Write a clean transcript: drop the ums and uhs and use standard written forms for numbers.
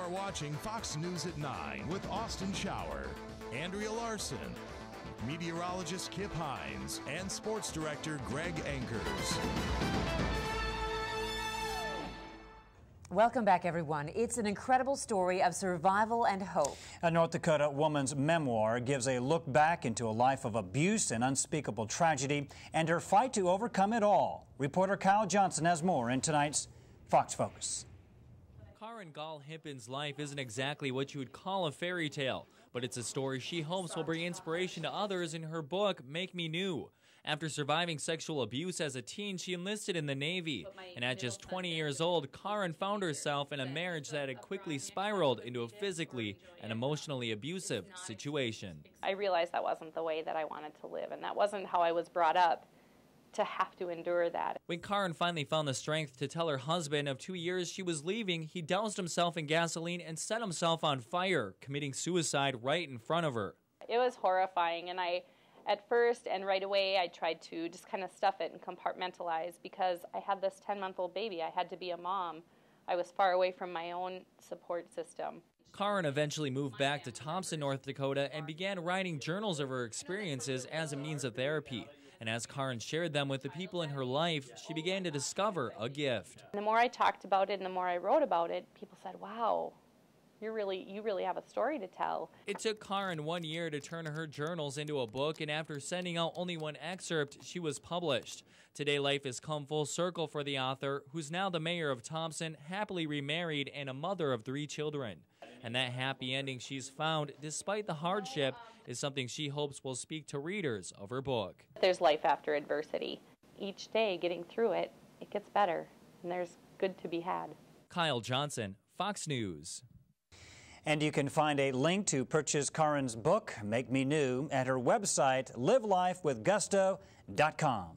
are watching Fox News at 9 with Austin Shower, Andrea Larson, meteorologist Kip Hines, and sports director Greg Ankers. Welcome back, everyone. It's an incredible story of survival and hope. A North Dakota woman's memoir gives a look back into a life of abuse and unspeakable tragedy and her fight to overcome it all. Reporter Kyle Johnson has more in tonight's Fox Focus. Karyn Gall Hippen's life isn't exactly what you would call a fairy tale, but it's a story she hopes will bring inspiration to others in her book, Make Me New. After surviving sexual abuse as a teen, she enlisted in the Navy. And at just 20 years old, Karyn found herself in a marriage that had quickly spiraled into a physically and emotionally abusive situation. I realized that wasn't the way that I wanted to live, and that wasn't how I was brought up to have to endure that. When Karyn finally found the strength to tell her husband of 2 years she was leaving, he doused himself in gasoline and set himself on fire, committing suicide right in front of her. It was horrifying, and at first and right away, I tried to just kind of stuff it and compartmentalize because I had this 10-month-old baby. I had to be a mom. I was far away from my own support system. Karyn eventually moved back to Thompson, North Dakota, and began writing journals of her experiences as a means of therapy. And as Karyn shared them with the people in her life, she began to discover a gift. The more I talked about it and the more I wrote about it, people said, wow, you really have a story to tell. It took Karyn 1 year to turn her journals into a book, and after sending out only one excerpt, she was published. Today, life has come full circle for the author, who's now the mayor of Thompson, happily remarried, and a mother of 3 children. And that happy ending she's found, despite the hardship, is something she hopes will speak to readers of her book. There's life after adversity. Each day, getting through it, it gets better, and there's good to be had. Kyle Johnson, Fox News. And you can find a link to purchase Karyn's book, Make Me New, at her website, livelifewithgusto.com.